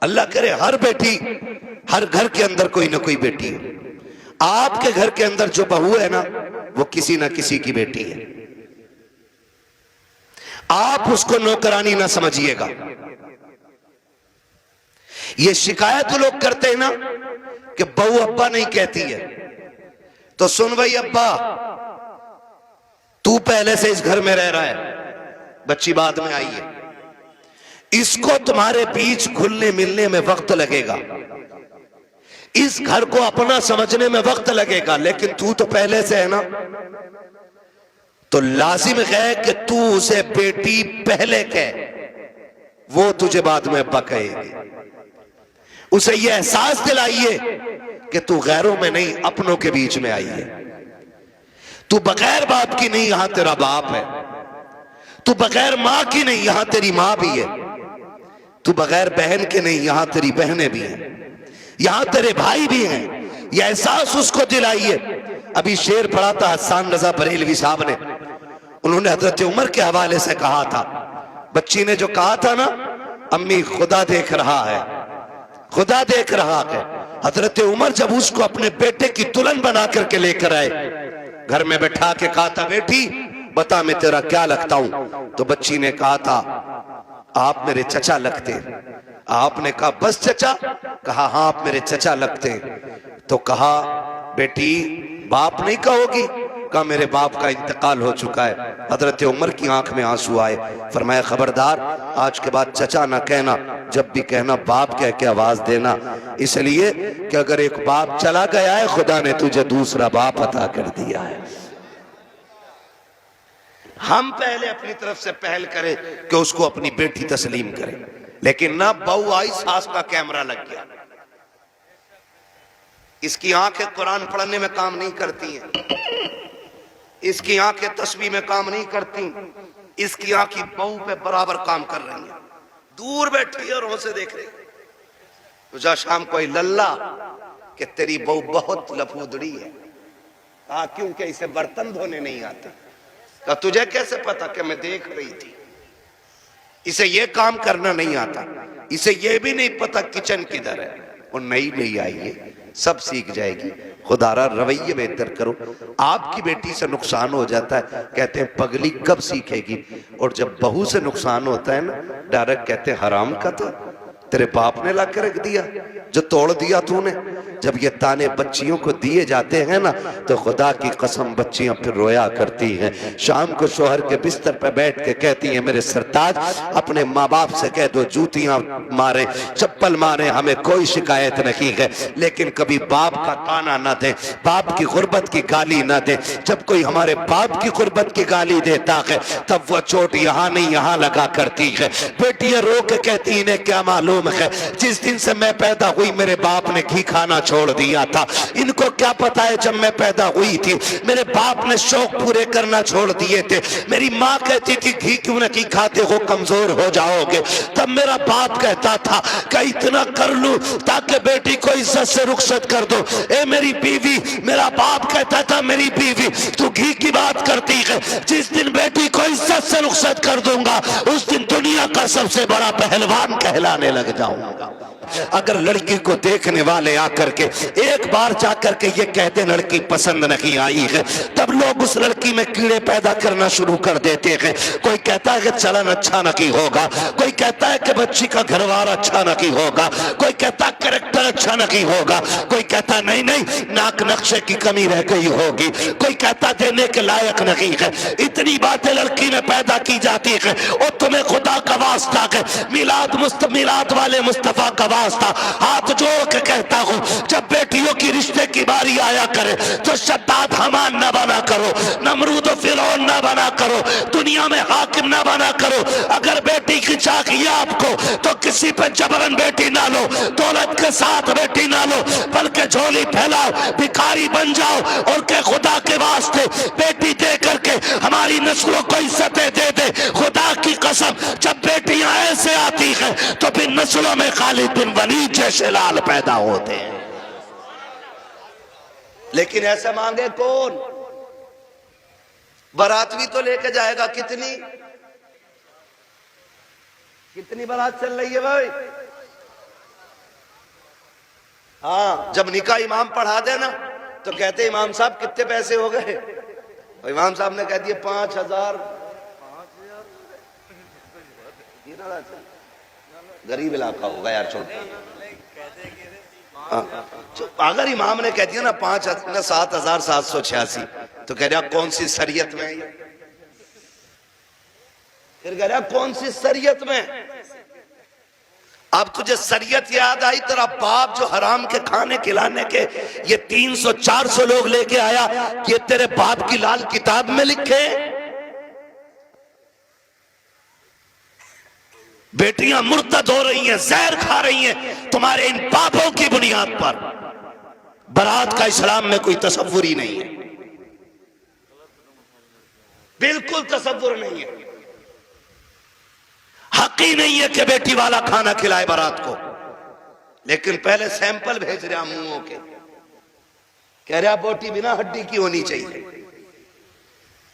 अल्लाह करे हर बेटी, हर घर के अंदर कोई ना कोई बेटी है। आपके घर के अंदर जो बहू है ना, वो किसी ना किसी की बेटी है। आप उसको नौकरानी ना समझिएगा। ये शिकायत लोग करते हैं ना कि बहू अब्बा नहीं कहती है, तो सुन भाई अब्बा, तू पहले से इस घर में रह रहा है, बच्ची बाद में आई है, इसको तुम्हारे बीच घुलने मिलने में वक्त लगेगा, इस घर को अपना समझने में वक्त लगेगा, लेकिन तू तो पहले से है ना, तो लाजिम है कि तू उसे बेटी पहले कह, वो तुझे बाद में अब्बा कहेगी। उसे यह एहसास दिलाइए कि तू गैरों में नहीं, अपनों के बीच में आई है। तू बगैर बाप की नहीं, यहां तेरा बाप है। तू बगैर मां की नहीं, यहां तेरी मां भी है। तू बगैर बहन के नहीं, यहां तेरी बहनें भी हैं, यहां तेरे भाई भी हैं। यह एहसास उसको दिलाइए। अभी शेर पढ़ा था हसन रजा बरेलवी साहब ने, उन्होंने हजरत उमर के हवाले से कहा था, बच्ची ने जो कहा था ना, अम्मी खुदा देख रहा है, खुदा देख रहा है। हजरत उमर जब उसको अपने बेटे की दुल्हन बना करके लेकर आए, घर में बैठा के कहा था, बेटी बता मैं तेरा क्या लगता हूं? तो बच्ची ने कहा था, आप मेरे चचा लगते। आपने कहा बस चचा? कहा हाँ आप मेरे चचा लगते। तो कहा बेटी बाप नहीं कहोगी? कहा मेरे बाप का इंतकाल हो चुका है। हजरत उमर की आंख में आंसू आए। फरमाया खबरदार, आज के बाद चचा ना कहना, जब भी कहना बाप कह के आवाज देना, इसलिए कि अगर एक बाप चला गया है, खुदा ने तुझे दूसरा बाप अता कर दिया है। हम पहले अपनी तरफ से पहल करें कि उसको अपनी बेटी तस्लीम करें, लेकिन ना बहू आई, सास का कैमरा लग गया। इसकी आंखें कुरान पढ़ने में काम नहीं करती हैं, इसकी आंखें तस्बीह में काम नहीं करती, इसकी आंखें बहू पे बराबर काम कर रही हैं। दूर बैठी है और उसे देख रही। तुझा शाम कोई लल्ला कि तेरी बहू बहुत लफूदड़ी है। कहा क्योंकि इसे बर्तन धोने नहीं आते। कहा तुझे कैसे पता? कि मैं देख रही थी। इसे ये काम करना नहीं आता, इसे ये भी नहीं पता किचन किधर है। वो नई नहीं आई है, सब सीख जाएगी। खुदारा रवैये बेहतर करो। आपकी बेटी से नुकसान हो जाता है, कहते हैं पगली कब सीखेगी। और जब बहू से नुकसान होता है ना, डायरेक्ट कहते हैं हराम का था, तेरे बाप ने ला के रख दिया, जो तोड़ दिया तूने। जब ये ताने बच्चियों को दिए जाते हैं ना, तो खुदा की कसम बच्चियां फिर रोया करती हैं। शाम को शोहर के बिस्तर पर बैठ के कहती हैं, मेरे सरताज अपने माँ बाप से कह दो जूतियां मारे, चप्पल मारे, हमें कोई शिकायत नहीं है, लेकिन कभी बाप का ताना ना दे, बाप की गुर्बत की गाली ना दे। जब कोई हमारे बाप की गुर्बत की गाली देता है, तब वह चोट यहाँ नहीं यहाँ लगा करती है। बेटियां रो के कहती, इन्हें क्या मालूम है, जिस दिन से मैं पैदा हुई मेरे बाप ने घी खाना छोड़ दिया था। इनको क्या पता है जब मैं पैदा हुई थी मेरे बाप ने शौक पूरे करना छोड़ दिए थे। मेरी माँ कहती थी घी क्यों नहीं खाते हो, कमजोर हो जाओगे। तब मेरा बाप कहता था कि इतना कर लूं ताकि बेटी को इज्जत से रुखसत कर दो। ए मेरी बीवी, मेरा बाप कहता था मेरी बीवी तू घी की बात करती है, जिस दिन बेटी को इज्जत से रुखसत कर दूंगा उस दिन दुनिया का सबसे बड़ा पहलवान कहलाने लग जाऊंगा। अगर लड़की को देखने वाले आकर के एक बार जाकर के ये कहते लड़की पसंद नहीं आई है, तब लोग उस लड़की में कीड़े पैदा करना शुरू कर देते हैं। कोई कहता है कि चलन अच्छा नहीं होगा, कोई कहता है कि बच्ची का घरवार अच्छा नहीं होगा, कोई कहता है कैरेक्टर अच्छा नहीं होगा, कोई कहता नहीं नहीं नाक नक्शे की कमी रह गई होगी, कोई कहता देने के लायक नहीं है। इतनी बातें लड़की में पैदा की जाती है। और तुम्हें खुदा का वास्ता है, मिलाद वाले मुस्तफा का वास्ता हाथ जोड़ के कहता हूं, जब बेटियों की रिश्ते की बारी आया करे तो शद्दाद हमान न बना करो, नमरूद फिरौन न बना करो, दुनिया में हाकिम न बना करो। अगर बेटी की चाहिए आपको तो किसी पे जबरन बेटी ना लो, दौलत के साथ बेटी ना लो, बल्कि झोली फैलाओ, भिखारी बन जाओ और के खुदा के वास्ते बेटी दे करके हमारी नस्लों को इज्जतें दे दे। खुदा की कसम, जब बेटियां ऐसे आती हैं तो फिर नस्लों में खालिद बिन वलीद जैसे लाल पैदा होते हैं। लेकिन ऐसा मांगे कौन? बारात भी तो लेके जाएगा। कितनी बारात चल रही है भाई? हाँ, जब निकाह इमाम पढ़ा देना तो कहते इमाम साहब कितने पैसे हो गए, और इमाम साहब ने कह दिए 5,000। गरीब इलाका होगा यार, छोटा। अगर इमाम ने कह दिया ना 7,786, तो कह रहा कौन सी शरीयत में, फिर कह रहा कौन सी शरीयत में। अब तुझे शरीयत याद आई, तेरा बाप जो हराम के खाने खिलाने के ये 300-400 लोग लेके आया, ये तेरे बाप की लाल किताब में लिखे। बेटियां मुर्तद हो रही हैं, जहर खा रही हैं तुम्हारे इन पापों की बुनियाद पर। बारात का इस्लाम में कोई तसव्वुर ही नहीं है, बिल्कुल तसव्वुर नहीं है। हक ही नहीं है कि बेटी वाला खाना खिलाए बारात को। लेकिन पहले सैंपल भेज रहा मुंहों के, कह रहा बोटी बिना हड्डी की होनी चाहिए,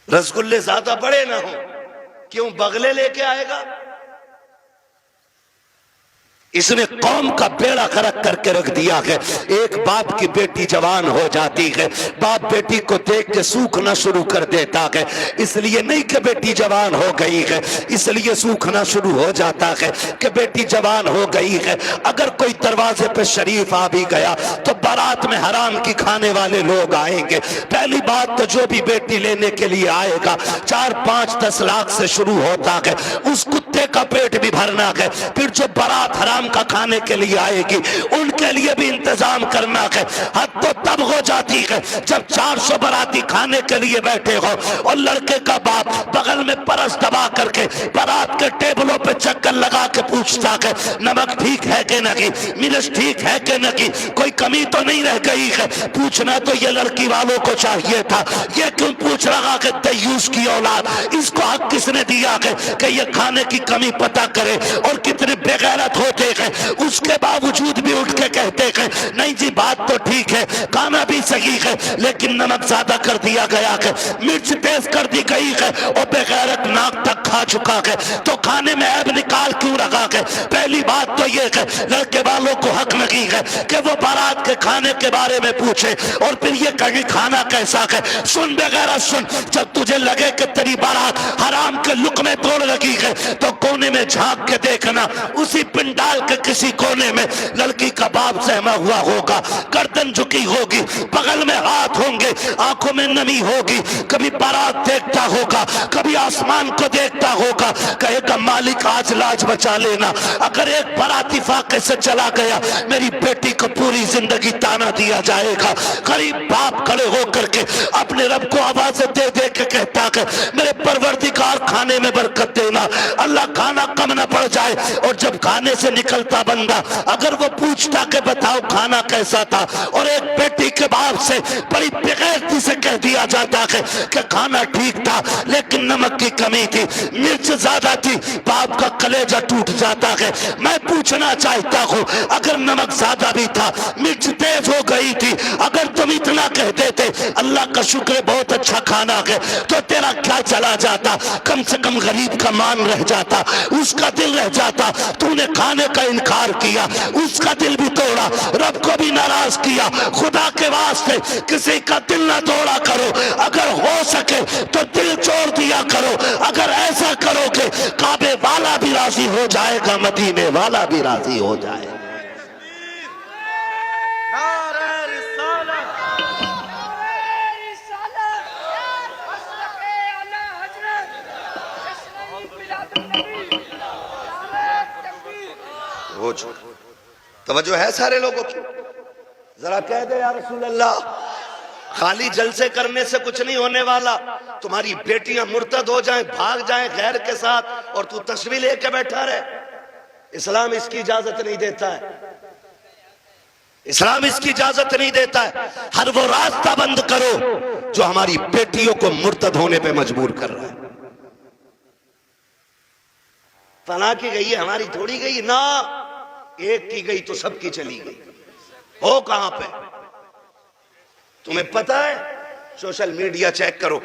रसगुल्ले ज्यादा बड़े ना हो। क्यों बगले लेके आएगा? इसने कौम का बेड़ा करक करके रख दिया है। एक बाप की बेटी जवान हो जाती है, बाप बेटी को देख के सूखना शुरू कर देता है। इसलिए नहीं कि बेटी जवान हो गई है, इसलिए सूखना शुरू हो जाता है कि बेटी जवान हो गई है। अगर कोई दरवाजे पे शरीफ आ भी गया तो बारात में हराम की खाने वाले लोग आएंगे। पहली बात तो जो भी बेटी लेने के लिए आएगा 4-5-10 लाख से शुरू होता है, उस कुत्ते का पेट भी भरना है। फिर जो बारात हराम का खाने के लिए आएगी उनके लिए भी इंतजाम करना है। हद तो तब हो जाती है जब 400 बाराती खाने के लिए बैठे हो और लड़के का बाप बगल में परस दबा करके बारात के टेबलों पे चक्कर लगा के पूछता है नमक ठीक है कि नहीं, मिर्च ठीक है कि नहीं, कोई कमी तो नहीं रह गई है। पूछना तो ये लड़की वालों को चाहिए था, ये क्यों पूछ रहा है दयूस की औलाद। इसको हक किसने दिया है कि ये खाने की कमी पता करे? और कितने बेगैरत होते हैं, उसके बावजूद भी उठ के कहते हैं नहीं जी बात तो ठीक है, खाना भी सही है, लेकिन नमक ज्यादा कर दिया गया है, मिर्च तेज कर दी गई है, और बेगैरत नाक तक खा चुका है, तो खाने में ऐब निकाल क्यों रखा है? पहली बात तो ये है लड़के वालों को हक नहीं है कि वो बारात के खाने के बारे में पूछे और फिर ये कहे खाना कैसा है। सुन बेगैरत सुन, जब तुझे लगे कि तेरी बारात हराम के लुक़मे तोड़ लगी है तो कोने में झांक के देखना, उसी पिंडाल के किसी कोने में लड़की का बाप सहमा हुआ होगा, गर्दन झुकी होगी, बगल में हाथ होंगे, आंखों में नमी होगी, कभी बारात देखता होगा, कभी आसमान को देखता होगा, कहेगा मालिक आज लाज बचा लेना। अगर एक बाराती फाके से चला गया मेरी बेटी को पूरी जिंदगी ताना दिया जाएगा। गरीब बाप खड़े होकर के अपने रब को आवाज़ें दे दे के कहता है मेरे परवरदिगार खाने में बरकत देना, अल्लाह खाना कम न पड़ जाए। और जब खाने से निकलता बंदा अगर वो पूछता कि बताओ खाना कैसा था, और एक बेटी के बाप से बड़ी बेगैरती से कह दिया जाता है कि खाना ठीक था लेकिन नमक की कमी थी, मिर्च ज्यादा थी, बाप का कलेजा टूट जाता है। मैं पूछना चाहता हूँ अगर नमक ज्यादा भी था, मिर्च तेज हो गई थी, अगर तुम इतना कह देते अल्लाह का शुक्र बहुत अच्छा खाना है, तो तेरा क्या चला जाता? कम से कम गरीब का मान रह जाता, उसका दिल रह जाता। तूने खाने का इनकार किया, उसका दिल भी तोड़ा, रब को भी नाराज किया। खुदा के वास्ते किसी का दिल ना तोड़ा करो, अगर हो सके तो दिल तोड़ दिया करो। अगर ऐसा करोगे काबे वाला भी राजी हो जाएगा, मदीने वाला भी राजी हो जाएगा। तवज्जो है सारे लोगों की? जरा कह दे या रसूल अल्लाह, खाली जलसे करने से कुछ नहीं होने वाला। तुम्हारी बेटियां मुर्तद हो जाएं, भाग जाएं गैर के साथ, और तू तस्वीर लेके बैठा रहे। इस्लाम इसकी इजाजत नहीं देता है, इस्लाम इसकी इजाजत नहीं देता है। हर वो रास्ता बंद करो जो हमारी बेटियों को मुर्तद होने पे मजबूर कर रहा है। फला की गई है, हमारी थोड़ी गई ना, एक की गई तो सबकी चली गई। हो कहां पे? तुम्हें पता है? सोशल मीडिया चेक करो,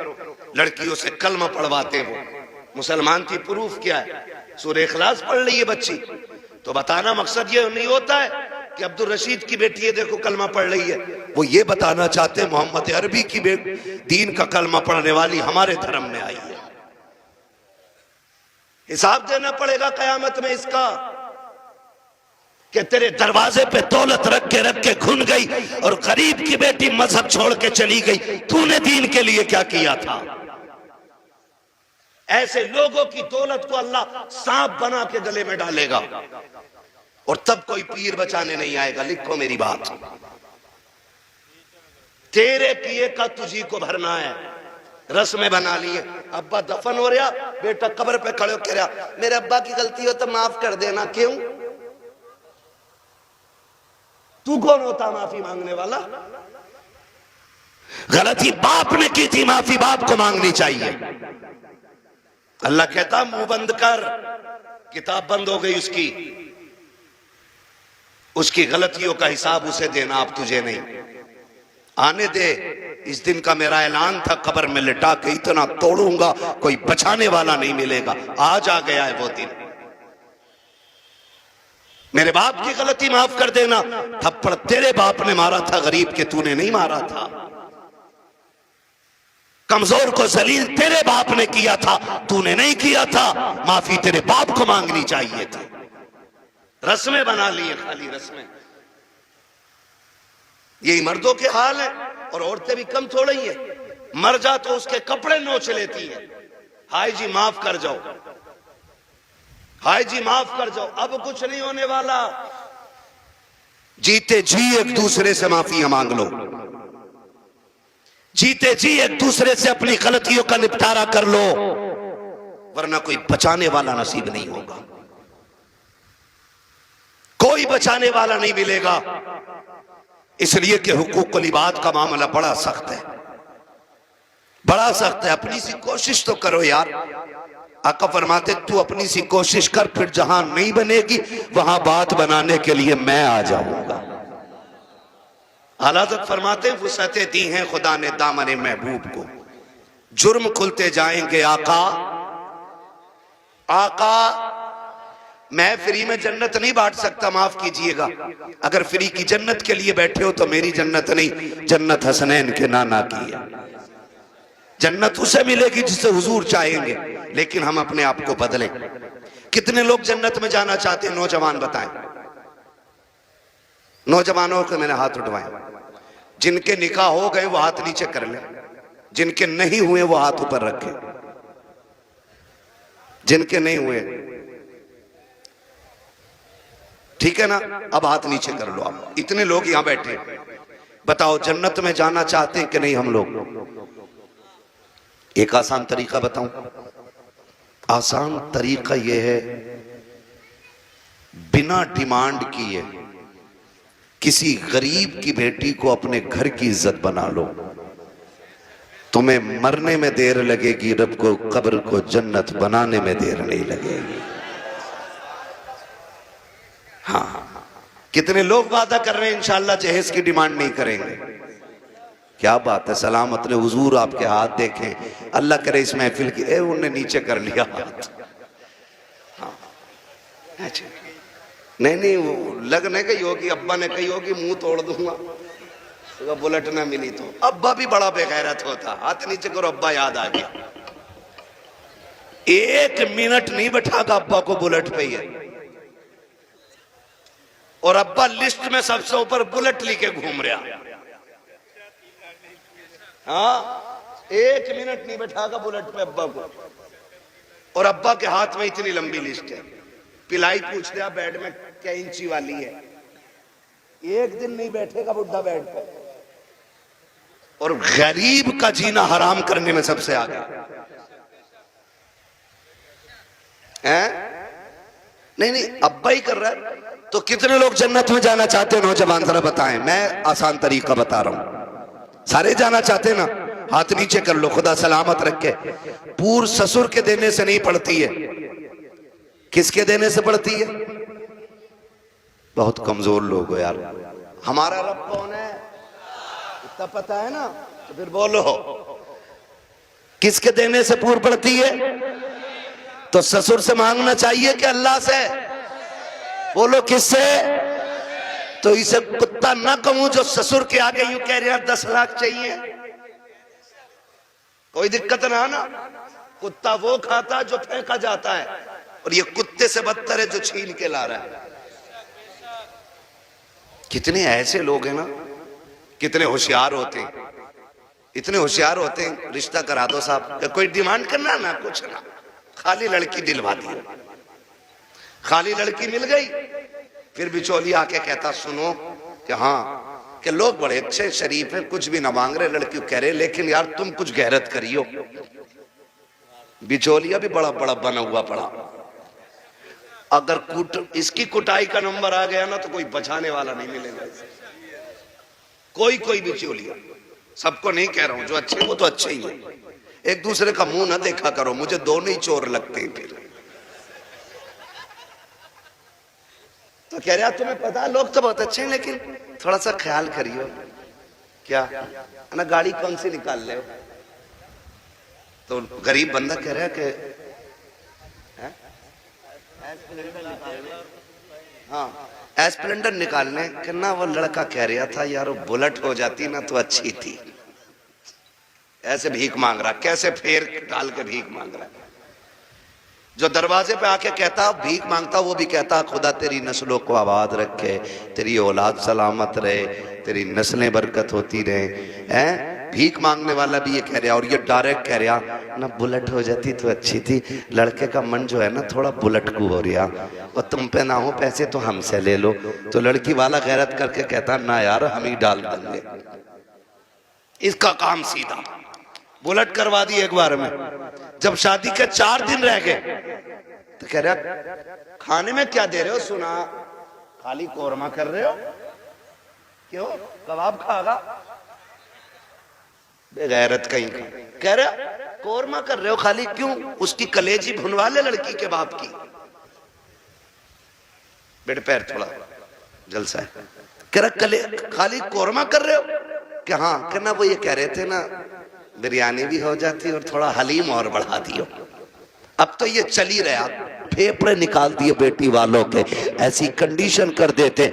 लड़कियों से कलमा पढ़वाते हो, मुसलमान थी, प्रूफ क्या है? सूरह इखलास पढ़ ली है बच्ची, तो बताना मकसद ये नहीं होता है कि अब्दुल रशीद की बेटी है देखो कलमा पढ़ रही है, वो ये बताना चाहते हैं मोहम्मद अरबी की दीन का कलमा पढ़ने वाली हमारे धर्म में आई है। हिसाब देना पड़ेगा कयामत में इसका कि तेरे दरवाजे पे दौलत रख के घुन गई और गरीब की बेटी मजहब छोड़ के चली गई, तूने दीन के लिए क्या किया था? ऐसे लोगों की दौलत को अल्लाह सांप बना के गले में डालेगा और तब कोई पीर बचाने नहीं आएगा। लिखो मेरी बात, तेरे किए का तुझी को भरना है। रस्में बना लिए, अब्बा दफन हो रहा, बेटा कब्र पे खड़े हो कह रहा मेरे अब्बा की गलती हो तो माफ कर देना। क्यों? तू कौन होता माफी मांगने वाला? गलती बाप ने की थी, माफी बाप को मांगनी चाहिए। अल्लाह कहता मुंह बंद कर, किताब बंद हो गई उसकी गलतियों का हिसाब उसे देना, आप तुझे नहीं। आने दे, इस दिन का मेरा ऐलान था, कब्र में लिटा के इतना तोड़ूंगा कोई बचाने वाला नहीं मिलेगा। आज आ गया है वो दिन। मेरे बाप की गलती माफ कर देना, थप्पड़ तेरे बाप ने मारा था गरीब के, तूने नहीं मारा था। कमजोर को जलील तेरे बाप ने किया था, तूने नहीं किया था। माफी तेरे बाप को मांगनी चाहिए थी। रस्में बना लिए, खाली रस्में। यही मर्दों के हाल है और औरतें भी कम थोड़ी है। मर जा तो उसके कपड़े नोच लेती है, हाय जी माफ कर जाओ, हाय जी माफ कर जाओ। अब कुछ नहीं होने वाला, जीते जी एक दूसरे से माफिया मांग लो, जीते जी एक दूसरे से अपनी गलतियों का निपटारा कर लो, वरना कोई बचाने वाला नसीब नहीं होगा, कोई बचाने वाला नहीं मिलेगा। इसलिए कि हुकूकुल इबाद का मामला बड़ा सख्त है, बड़ा सख्त है। अपनी सी कोशिश तो करो यार। आका फरमाते तू अपनी सी कोशिश कर, फिर जहां नहीं बनेगी वहां बात बनाने के लिए मैं आ जाऊंगा। आला हज़रत फरमाते वुसअतें दी हैं खुदा ने दामने महबूब को, जुर्म खुलते जाएंगे आका। आका मैं फ्री में जन्नत नहीं बांट सकता, माफ कीजिएगा। अगर फ्री की जन्नत के लिए बैठे हो तो मेरी जन्नत नहीं, जन्नत हसनैन के नाना की है। जन्नत उसे मिलेगी जिसे हुजूर चाहेंगे, लेकिन हम अपने आप को बदलें। कितने लोग जन्नत में जाना चाहते हैं? नौजवान बताएं। नौजवानों को मैंने हाथ उठवाए। जिनके निकाह हो गए वो हाथ नीचे कर ले, जिनके नहीं हुए वो हाथ ऊपर रखे। जिनके नहीं हुए ठीक है ना, अब हाथ नीचे कर लो। आप इतने लोग यहां बैठे, बताओ जन्नत में जाना चाहते हैं कि नहीं हम लोग? एक आसान तरीका बताऊं। आसान तरीका यह है, बिना डिमांड किए किसी गरीब की बेटी को अपने घर की इज्जत बना लो। तुम्हें मरने में देर लगेगी, रब को कब्र को जन्नत बनाने में देर नहीं लगेगी। हाँ, कितने लोग वादा कर रहे हैं इंशाअल्लाह जहेज की डिमांड नहीं करेंगे। क्या बात है, सलामत ने हुजूर आपके हाथ देखें, अल्लाह करे इस महफिल की। उन्होंने नीचे कर लिया हाथ। हाँ, अच्छा नहीं वो लगने गई होगी, अब्बा ने कही होगी मुंह तोड़ दूंगा तो बुलेट ना मिली तो। अब्बा भी बड़ा बेगैरत होता, हाथ नीचे करो, अब्बा याद आ गया। 1 मिनट नहीं बैठागा अब्बा को बुलेट पे ही है, और अब्बा लिस्ट में सबसे ऊपर बुलेट लेके घूम रहा। हाँ, 1 मिनट नहीं बैठागा बुलेट पे अब्बा को, और अब्बा के हाथ में इतनी लंबी लिस्ट है। पिलाई पूछ दिया बेड में क्या इंची वाली है, 1 दिन नहीं बैठेगा बुढ़ा बेड पे। और गरीब का जीना हराम करने में सबसे आगे है। नहीं अब्बा ही कर रहा है, तो कितने लोग जन्नत में जाना चाहते हैं? नौजवान जरा बताएं। मैं आसान तरीका बता रहा हूं, सारे जाना चाहते हैं ना? हाथ नीचे कर लो, खुदा सलामत रखे। पूर्व ससुर के देने से नहीं पड़ती है, किसके देने से पड़ती है? बहुत कमजोर लोग हो यार। हमारा रब कौन है इतना पता है ना, तो फिर बोलो किसके देने से पूर्व पड़ती है? तो ससुर से मांगना चाहिए कि अल्लाह से? बोलो किससे? तो इसे कुत्ता ना कहूं जो ससुर के आगे यूं कह रहे हैं 10 लाख चाहिए, कोई दिक्कत ना। कुत्ता वो खाता जो फेंका जाता है, और ये कुत्ते से बदतर है जो छीन के ला रहा है। कितने ऐसे लोग हैं ना, कितने होशियार होते हैं, इतने होशियार होते हैं। रिश्ता करा दो साहब, कोई डिमांड करना ना, कुछ ना, खाली लड़की दिलवा दी। खाली लड़की मिल गई, फिर बिचौली आके कहता सुनो कि हाँ, कि लोग बड़े अच्छे शरीफ हैं, कुछ भी ना मांग रहे, लड़की कह रहे लेकिन यार तुम कुछ गैरत करियो। बिचौलिया भी बड़ा बड़ा बना हुआ पड़ा। अगर इसकी कुटाई का नंबर आ गया ना तो कोई बचाने वाला नहीं मिलेगा। कोई बिचौलिया, सबको नहीं कह रहा हूं, जो अच्छे वो तो अच्छे ही है। एक दूसरे का मुंह ना देखा करो, मुझे दोनों ही चोर लगते हैं। फिर तो कह रहा तुम्हें पता लोग तो बहुत अच्छे हैं, लेकिन थोड़ा सा ख्याल करियो। क्या ना, गाड़ी कौन सी निकाल ले? तो गरीब बंदा कह रहा है कि हाँ एस्प्लेंडर निकालने कि ना, वो लड़का कह रहा था यार वो बुलेट हो जाती ना तो अच्छी थी। ऐसे भीख मांग रहा, कैसे फेर डाल के भीख मांग रहा। जो दरवाजे पे आके कहता भीख मांगता, वो भी कहता खुदा तेरी नस्लों को आबाद रखे, तेरी औलाद सलामत रहे, तेरी नस्लें बरकत होती रहे। हैं भीख मांगने वाला भी ये कह रहा, और ये डायरेक्ट कह रहा ना बुलेट हो जाती तो अच्छी थी। लड़के का मन जो है ना थोड़ा बुलेट को हो रहा, और तुम पे ना हो पैसे तो हमसे ले लो। तो लड़की वाला गैरत करके कहता ना यार हम ही डाल देंगे। इसका काम सीधा, बुलेट करवा दी एक बार में। जब शादी के 4 दिन रह गए तो कह रहा खाने में क्या दे रहे हो? सुना खाली कोरमा कर रहे हो, क्यों कबाब खागा? बेगैरत कहीं का। कह रहा कोरमा कर रहे हो खाली, क्यों? उसकी कलेजी भुनवा ले लड़की के बाप की। बेटे पैर थोड़ा जलसा है। कह रहा खाली कोरमा कर रहे हो क्या? हाँ कहना, वो ये कह रहे थे ना बिरयानी भी हो जाती और थोड़ा हलीम और बढ़ा दियो। अब तो ये चल ही रहा, फेफड़े निकाल दिए बेटी वालों के, ऐसी कंडीशन कर देते।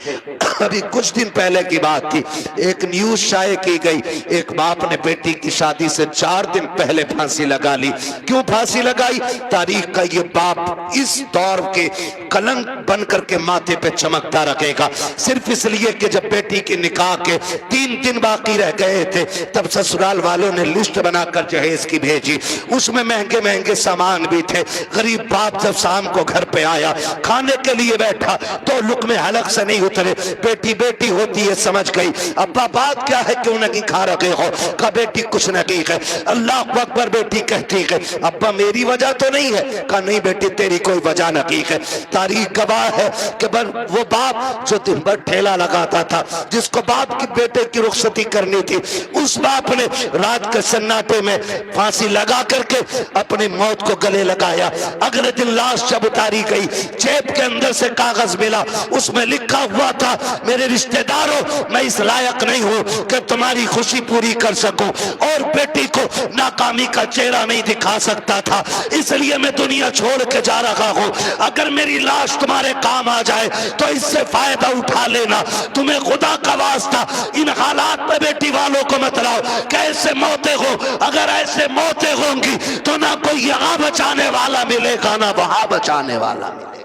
अभी कुछ दिन पहले की बात थी, एक न्यूज शाये की गई, एक बाप ने बेटी की शादी से 4 दिन पहले फांसी लगा ली। क्यों फांसी लगाई? तारीख का ये बाप इस दौर के कलंक बन करके माथे पे चमकता रखेगा, सिर्फ इसलिए कि जब बेटी के निकाह के 3 दिन बाकी रह गए थे, तब ससुराल वालों ने लिस्ट बनाकर जहेज की भेजी। उसमें महंगे महंगे सामान भी थे। गरीब बाप जब शाम को घर पे आया, खाने के लिए बैठा तो लुक़मे हलक से नहीं उतरे। बेटी बेटी होती है समझ गई। अब्बा बात क्या है, क्यों नहीं खा रहे हो? कहा बेटी कुछ नहीं है। अल्लाह अकबर बेटी कहती है अब्बा मेरी वजह तो नहीं है? कहा नहीं बेटी तेरी कोई वजह नहीं है। तारीख गवाह है कि वो बाप जो दिन भर ठेला लगाता था, जिसको बाप की बेटे की रुखसती करनी थी, उस बाप ने रात के सन्नाटे में फांसी लगा करके अपनी मौत को गले लगाया। अगले दिन लाश जब उतारी गई, जेब के अंदर से कागज मिला, उसमें लिखा हुआ था मेरे रिश्तेदारों मैं इस लायक नहीं हूं कि तुम्हारी खुशी पूरी कर सकूं, और बेटी को नाकामी का चेहरा नहीं दिखा सकता था, इसलिए मैं दुनिया छोड़ के जा रहा हूं। अगर मेरी लाश तुम्हारे काम आ जाए तो इससे फायदा उठा लेना। तुम्हें खुदा का वास्ता इन हालात में बेटी वालों को मत लाओ। कैसे मौतें हो, अगर ऐसे मौतें होंगी तो ना कोई यहां बचाने वाला मिलेगा ना वहां बचाने वाला मिलेगा।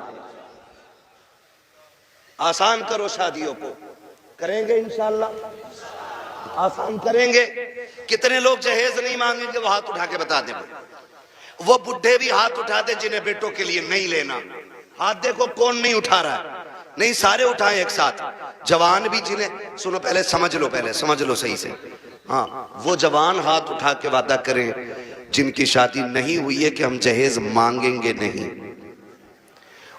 आसान करो शादियों को, करेंगे इंशाअल्लाह आसान करेंगे। कितने लोग जहेज नहीं मांगेंगे वो हाथ उठा के बता दे। वो बुढ़े भी हाथ उठाते जिन्हें बेटों के लिए नहीं लेना। हाथ देखो कौन नहीं उठा रहा है, नहीं सारे उठाए एक साथ। जवान भी जिन्हें, सुनो पहले समझ लो, पहले समझ लो सही से। हाँ वो जवान हाथ उठा के वादा करें जिनकी शादी नहीं हुई है कि हम जहेज मांगेंगे नहीं,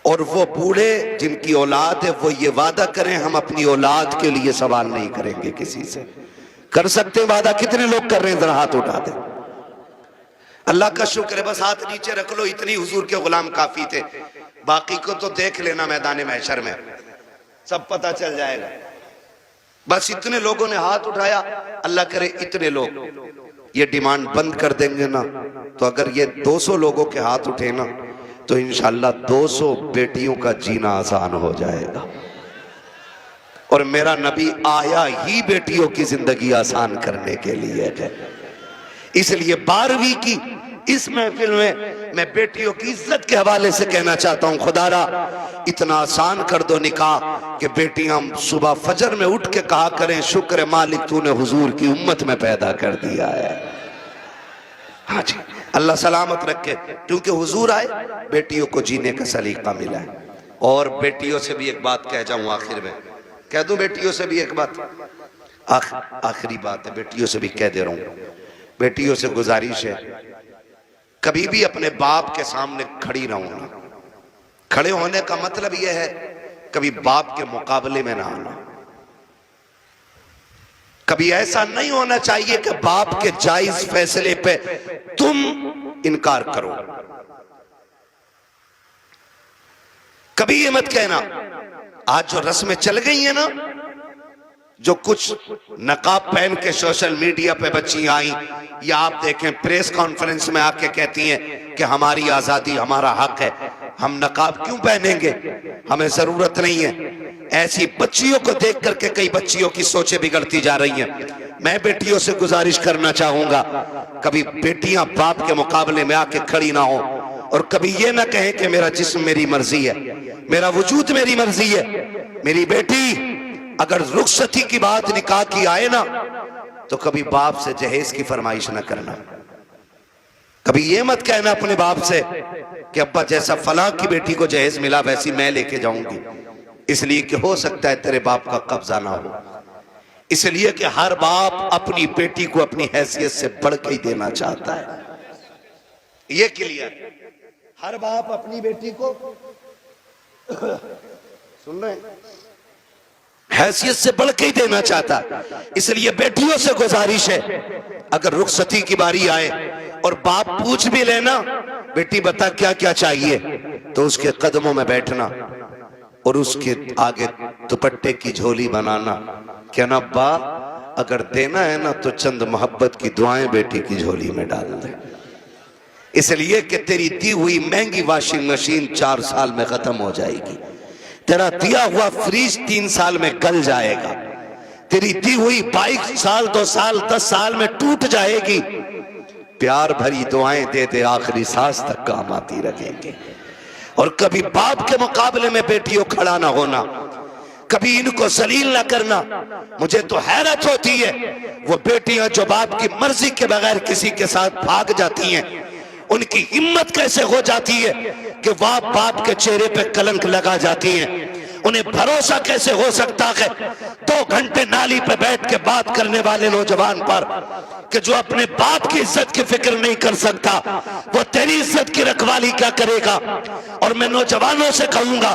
और वो बूढ़े जिनकी औलाद है वो ये वादा करें हम अपनी औलाद के लिए सवाल नहीं करेंगे किसी से। कर सकते हैं वादा? कितने लोग कर रहे हैं? जरा हाथ उठा दें। अल्लाह का शुक्र है, बस हाथ नीचे रख लो, इतनी हुजूर के गुलाम काफी थे। बाकी को तो देख लेना मैदान महशर में, सब पता चल जाएगा। बस इतने लोगों ने हाथ उठाया, अल्लाह करे इतने लोग ये डिमांड बंद कर देंगे ना, तो अगर ये 200 लोगों के हाथ उठे ना तो इंशाअल्लाह 200 बेटियों का जीना आसान हो जाएगा। और मेरा नबी आया ही बेटियों की जिंदगी आसान करने के लिए है। इसलिए 12वीं की इस महफिल में मैं बेटियों की इज्जत के हवाले से कहना चाहता हूं, खुदारा इतना आसान कर दो निकाह कि बेटियां सुबह फजर में उठ के कहा करें, शुक्र मालिक तूने हुजूर की उम्मत में पैदा कर दिया है। हाँ जी, अल्लाह सलामत रखे, क्योंकि हुजूर आए, बेटियों को जीने का सलीका मिला है। और बेटियों से भी एक बात कह जाऊं आखिर में, कह दूं बेटियों से भी एक बात, आखिरी बात है, बेटियों से भी कह दे रहा हूं, बेटियों से गुजारिश है, कभी भी अपने बाप के सामने खड़ी ना होना। खड़े होने का मतलब यह है कभी बाप के मुकाबले में ना आना। कभी ऐसा नहीं होना चाहिए कि बाप के जायज फैसले पे तुम इनकार करो। कभी ये मत कहना, आज जो रस्में चल गई है ना, जो कुछ नकाब पहन के सोशल मीडिया पे बच्ची आई, या आप देखें प्रेस कॉन्फ्रेंस में आके कहती हैं कि हमारी आजादी हमारा हक है, हम नकाब क्यों पहनेंगे, हमें जरूरत नहीं है। ऐसी बच्चियों को देख करके कई बच्चियों की सोचें बिगड़ती जा रही हैं। मैं बेटियों से गुजारिश करना चाहूंगा, कभी बेटियां बाप के मुकाबले में आके खड़ी ना हो, और कभी ये ना कहें कि मेरा जिस्म मेरी मर्जी है, मेरा वजूद मेरी मर्जी है। मेरी बेटी अगर रुखसती की बात निकाह की आए ना, तो कभी बाप से जहेज की फरमाइश ना करना। कभी ये मत कहना अपने बाप से कि अब्बा जैसा फलां की बेटी को जहेज मिला वैसी मैं लेके जाऊंगी, इसलिए कि हो सकता है तेरे बाप का कब्जा ना हो। इसलिए कि हर बाप अपनी बेटी को अपनी हैसियत से बढ़ के ही देना चाहता है। ये क्लियर, हर बाप अपनी बेटी को सुन रहे हैं, हैसियत से बढ़ के ही देना चाहता। इसलिए बेटियों से गुजारिश है, अगर रुखसती की बारी आए और बाप पूछ भी लेना, बेटी बता क्या क्या चाहिए, तो उसके कदमों में बैठना और उसके आगे दुपट्टे की झोली बनाना, कहना अब्बा अगर देना है ना तो चंद मोहब्बत की दुआएं बेटी की झोली में डाल दे, इसलिए कि तेरी दी हुई महंगी वॉशिंग मशीन 4 साल में खत्म हो जाएगी, तेरा दिया हुआ फ्रिज 3 साल में गल जाएगा, तेरी दी हुई बाइक साल 2 साल 10 साल में टूट जाएगी। प्यार भरी दुआएं दे दे, आखिरी सांस तक काम आती रहेंगे। और कभी बाप के मुकाबले में बेटियों खड़ा ना होना, कभी इनको जलील ना करना। मुझे तो हैरत होती है वो बेटियां जो बाप की मर्जी के बगैर किसी के साथ भाग जाती हैं, उनकी हिम्मत कैसे हो जाती है कि वह बाप के चेहरे पे कलंक लगा जाती हैं। उन्हें भरोसा कैसे हो सकता है 2 घंटे नाली पे बैठ के बात करने वाले नौजवान पर, कि जो अपने बाप की इज्जत की फिक्र नहीं कर सकता, वो तेरी इज्जत की रखवाली क्या करेगा। और मैं नौजवानों से कहूंगा,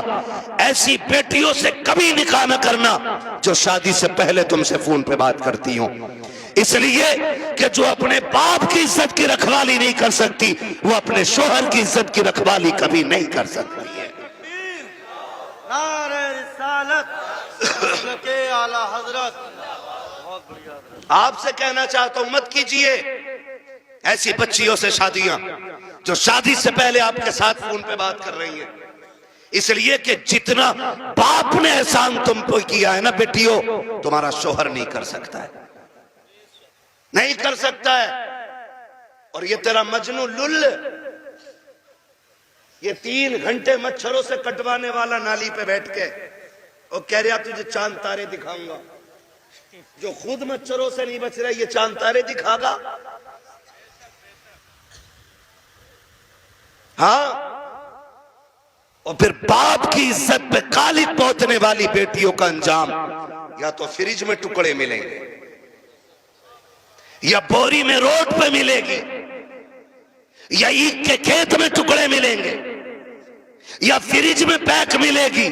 ऐसी बेटियों से कभी निकाह न करना जो शादी से पहले तुमसे फोन पे बात करती हो, इसलिए कि जो अपने बाप की इज्जत की रखवाली नहीं कर सकती, वो अपने शोहर की इज्जत की रखवाली कभी नहीं कर सकती है। आपसे कहना चाहता हूं, मत कीजिए ऐसी बच्चियों से शादियां जो शादी से पहले आपके साथ फोन पे बात कर रही हैं, इसलिए कि जितना बाप ने एहसान तुम पे किया है ना बेटियों, तुम्हारा शोहर नहीं कर सकता है, नहीं कर सकता है। और ये तेरा मजनू लुल, ये 3 घंटे मच्छरों से कटवाने वाला नाली पे बैठ के और कह रहा तुझे चांद तारे दिखाऊंगा, जो खुद मच्छरों से नहीं बच रहा ये चांद तारे दिखागा। हाँ, और फिर बाप की इज्जत पे कालिक पोतने वाली बेटियों का अंजाम या तो फ्रिज में टुकड़े मिलेंगे, या बोरी में रोड पे मिलेगी, या ईख के खेत में टुकड़े मिलेंगे, या फ्रिज में पैक मिलेगी।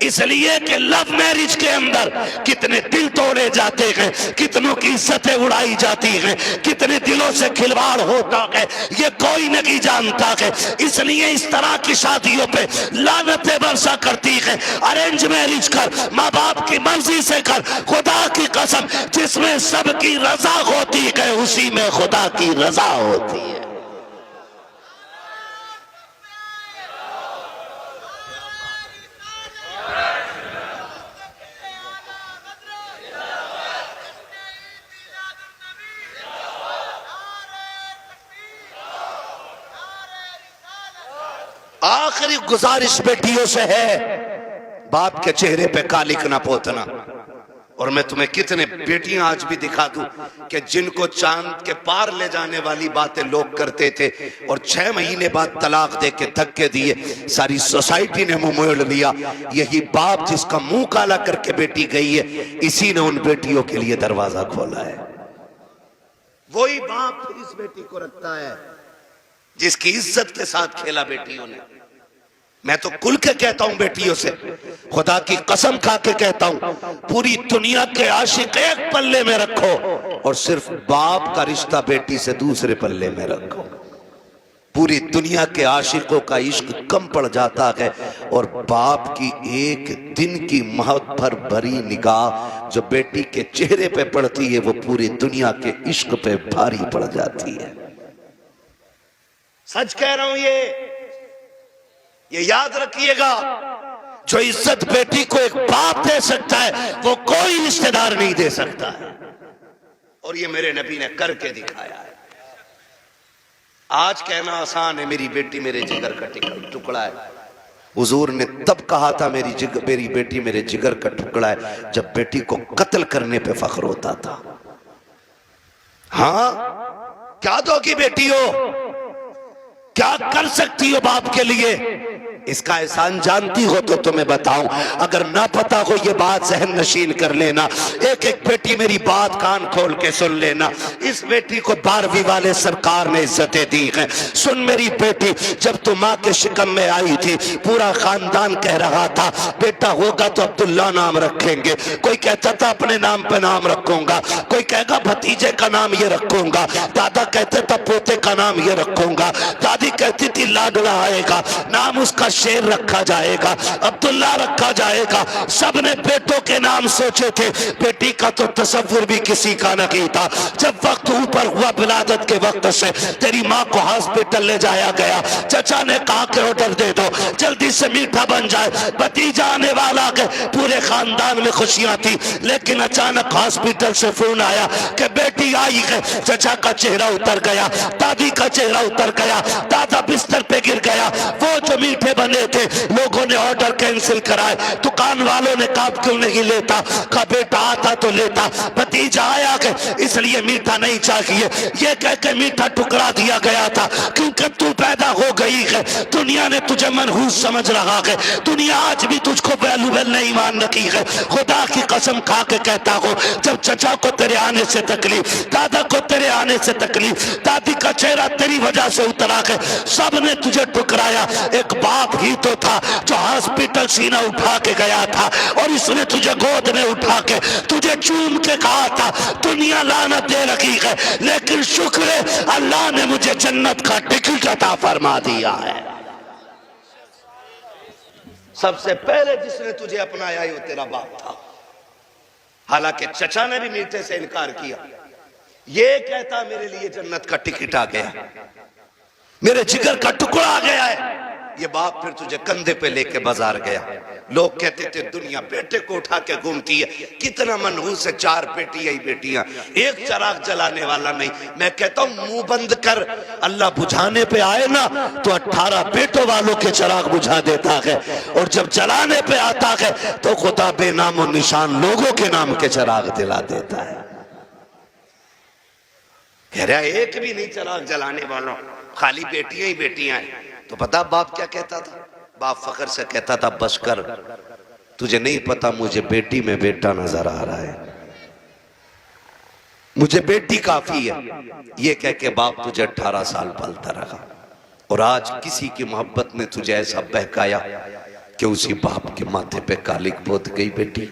इसलिए कि लव मैरिज के अंदर कितने दिल तोड़े जाते हैं, कितनों की इज्जतें उड़ाई जाती हैं, कितने दिलों से खिलवाड़ होता है, ये कोई नहीं जानता है। इसलिए इस तरह की शादियों पे लानतें बरसा करती है। अरेंज मैरिज कर, माँ बाप की मर्जी से कर, खुदा की कसम जिसमें सबकी रजा होती है उसी में खुदा की रजा होती है। आखिरी गुजारिश बेटियों से है, बाप के चेहरे पे कालिक ना पोतना। और मैं तुम्हें कितने बेटियां आज भी दिखा दूं कि जिनको चांद के पार ले जाने वाली बातें लोग करते थे और 6 महीने बाद तलाक दे के धक्के दिए, सारी सोसाइटी ने मुंह मोड़ लिया। यही बाप जिसका मुंह काला करके बेटी गई है, इसी ने उन बेटियों के लिए दरवाजा खोला है। वही बाप फिर इस बेटी को रखता है जिसकी इज्जत के साथ खेला बेटियों ने। मैं तो खुल के कहता हूं बेटियों से, खुदा की कसम खा के कहता हूं, पूरी दुनिया के आशिक एक पल्ले में रखो और सिर्फ बाप का रिश्ता बेटी से दूसरे पल्ले में रखो। पूरी दुनिया के आशिकों का इश्क कम पड़ जाता है और बाप की एक दिन की मोहब्बत भरी निगाह जो बेटी के चेहरे पे पड़ती है, वो पूरी दुनिया के इश्क पे भारी पड़ जाती है। सच कह रहा हूं, ये याद रखिएगा, जो इज्जत बेटी को एक बाप दे सकता है वो कोई रिश्तेदार नहीं दे सकता है। और ये मेरे नबी ने करके दिखाया है। आज कहना आसान है, मेरी बेटी मेरे जिगर का टुकड़ा है। हुजूर ने तब कहा था मेरी बेटी मेरे जिगर का टुकड़ा है, जब बेटी को कत्ल करने पे फख्र होता था। हाँ, क्या दोगी बेटी हो, क्या कर सकती हो बाप के लिए, इसका एहसान जानती हो तो तुम्हें बताऊं। अगर ना पता हो ये बात जहन नशीन कर लेना। एक एक बेटी मेरी बात कान खोल के सुन लेना। इस बेटी को 12वीं वाले सरकार ने इज्जतें दी हैं। सुन मेरी बेटी, जब तू माँ के शिकम में आई थी, पूरा खानदान कह रहा था बेटा होगा तो अब्दुल्ला नाम रखेंगे। कोई कहता था अपने नाम पे नाम रखूंगा, कोई कहेगा भतीजे का नाम ये रखूंगा, दादा कहते था पोते का नाम ये रखूंगा, दादी कहती थी लाडला आएगा, नाम उसका शेर रखा जाएगा, अब्दुल्ला रखा जाएगा। सबने बेटों के नाम सोचे थे, बेटी का तो तसव्वुर भी किसी का नहीं था। जब वक्त ऊपर हुआ विलादत के वक्त से, तेरी माँ को हॉस्पिटल ले जाया गया। चचा ने कहा कि ऑर्डर दे दो, जल्दी से मीठा बन जाए, भतीजा आने वाला है। पूरे खानदान में खुशियां थी, लेकिन अचानक हॉस्पिटल से फोन आया कि बेटी आई है। चचा का चेहरा उतर गया, दादी का चेहरा उतर गया, दादा बिस्तर पे गिर गया। वो जो मीठे बने थे, लोगों ने ऑर्डर कैंसिल कराए। दुकान वालों ने कहा क्यों नहीं लेता, कहा बेटा आता तो लेता, भतीजा आया के इसलिए मीठा नहीं चाहिए। ये कह के मीठा टुकड़ा दिया गया था, क्योंकि तू पैदा हो गई है। दुनिया ने तुझे मनहूस समझ रहा है, दुनिया आज भी तुझको वैल्यूबल नहीं मान रखी है। खुदा की कसम खा के कहता हूँ, जब चचा को तेरे आने से तकलीफ, दादा को तेरे आने से तकलीफ, दादी का चेहरा तेरी वजह से उतरा है, सबने तुझे ठुकराया। एक बाप ही तो था जो हॉस्पिटल सीना उठा के गया था और इसने तुझे गोद में उठा के तुझे चूम के कहा था दुनिया लानत दे रखी है, लेकिन शुक्र है अल्लाह ने मुझे जन्नत का टिकट अता फरमा दिया है। सबसे पहले जिसने तुझे अपनाया वो तेरा बाप था। हालांकि चचा ने भी मीठे से इनकार किया, ये कहता मेरे लिए जन्नत का टिकट आ गया, मेरे जिगर का टुकड़ा आ गया है। ये बाप फिर तुझे कंधे पे लेके बाजार गया। लोग कहते थे दुनिया बेटे को उठा के घूमती है, कितना मनहूस है, 4 बेटी ही बेटियां, एक चराग जलाने वाला नहीं। मैं कहता हूं मुंह बंद कर, अल्लाह बुझाने पे आए ना तो 18 बेटों वालों के चराग बुझा देता है, और जब जलाने पे आता है तो खुदा बेनाम और निशान लोगों के नाम के चराग दिला देता है। कह रहा एक भी नहीं चराग जलाने वालों, खाली बेटियां ही बेटियां हैं। तो पता बाप क्या कहता था? बाप फखर से कहता था बस कर, तुझे नहीं पता मुझे बेटी में बेटा नजर आ रहा है, मुझे बेटी काफी है। ये कह के बाप तुझे 18 साल पालता रहा, और आज किसी की मोहब्बत ने तुझे ऐसा बहकाया कि उसी बाप के माथे पे कालिक पोत गई बेटी।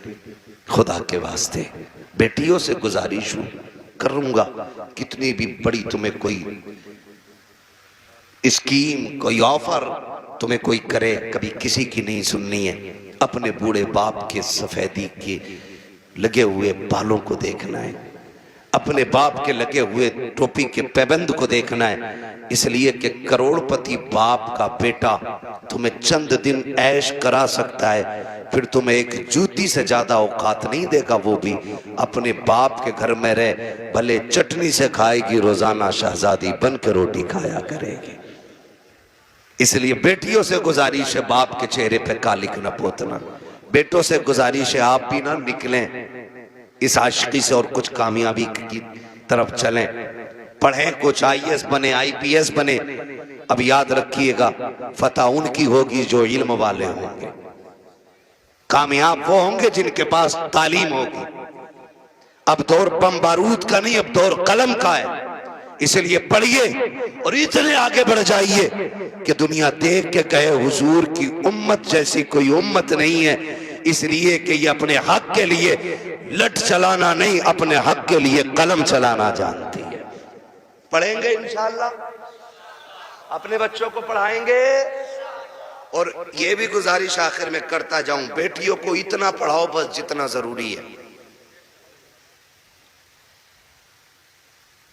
खुदा के वास्ते बेटियों से गुजारिश हूं करूंगा, कितनी भी बड़ी तुम्हें कोई स्कीम, कोई ऑफर तुम्हें कोई करे, कभी किसी की नहीं सुननी है। अपने बूढ़े बाप के सफेदी के लगे हुए बालों को देखना है, अपने बाप के लगे हुए टोपी के पैबंद को देखना है। इसलिए कि करोड़पति बाप का बेटा तुम्हें चंद दिन ऐश करा सकता है, फिर तुम्हें एक जूती से ज्यादा औकात नहीं देगा। वो भी अपने बाप के घर में रह, भले चटनी से खाएगी रोजाना, शहजादी बन के रोटी खाया करेगी। इसलिए बेटियों से गुजारिश है बाप के चेहरे पे कालिक न पोतना। बेटों से गुजारिश है आप भी ना निकलें इस आशिकी से और कुछ कामयाबी की तरफ चलें, पढ़ें, कुछ आईएएस बने, आईपीएस बने। अब याद रखिएगा फतह उनकी होगी जो इल्म वाले होंगे, कामयाब वो होंगे जिनके पास तालीम होगी। अब दौर बम बारूद का नहीं, अब दौर कलम का है। इसलिए पढ़िए और इतने आगे बढ़ जाइए कि दुनिया देख के कहे हुजूर की उम्मत जैसी कोई उम्मत नहीं है। इसलिए कि ये अपने हक के लिए लठ चलाना नहीं, अपने हक के लिए कलम चलाना जानती है। पढ़ेंगे इंशाअल्लाह, अपने बच्चों को पढ़ाएंगे। और ये भी गुजारिश आखिर में करता जाऊं, बेटियों को इतना पढ़ाओ बस जितना जरूरी है।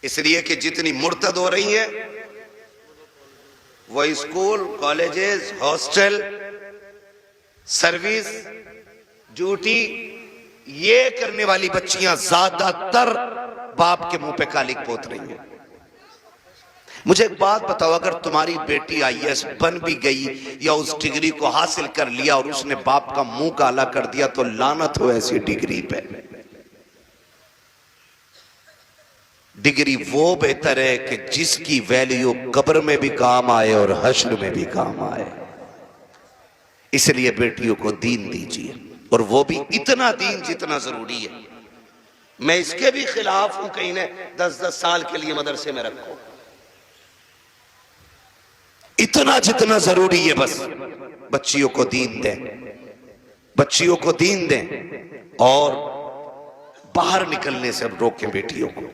इसलिए कि जितनी मुर्तद हो रही हैं वो school, colleges, hostel, service, duty, ये करने वाली बच्चियां ज्यादातर बाप के मुंह पे कालिक पोत रही हैं। मुझे एक बात बताओ, अगर तुम्हारी बेटी आईएएस बन भी गई या उस डिग्री को हासिल कर लिया और उसने बाप का मुंह काला कर दिया तो लानत हो ऐसी डिग्री पे। डिग्री वो बेहतर है कि जिसकी वैल्यू कब्र में भी काम आए और हश्र में भी काम आए। इसलिए बेटियों को दीन दीजिए, और वो भी इतना दीन जितना जरूरी है। मैं इसके भी खिलाफ हूं कहीं ने 10-10 साल के लिए मदरसे में रखो, इतना जितना जरूरी है बस बच्चियों को दीन दें, बच्चियों को दीन दें और बाहर निकलने से अब रोकें बेटियों को।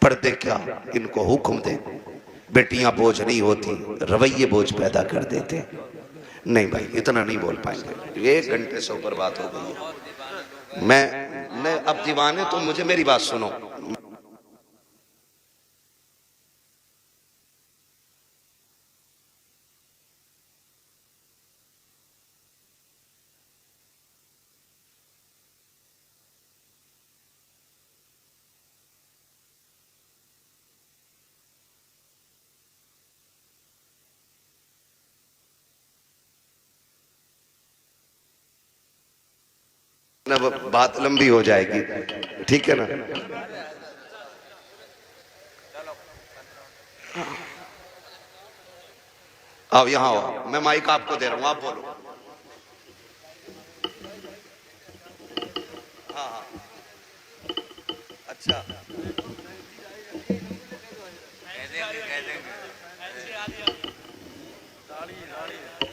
पर्दे क्या, इनको हुक्म दें। बेटियां बोझ नहीं होती, रवैये बोझ पैदा कर देते। नहीं भाई इतना नहीं बोल पाएंगे, 1 घंटे से ऊपर बात हो गई है। मैं अब दीवाने, तो मुझे मेरी बात सुनो। बात लंबी हो जाएगी, ठीक है ना। अब यहां आओ, मैं माइक आपको दे रहा हूं, आप बोलो। हाँ हाँ अच्छा,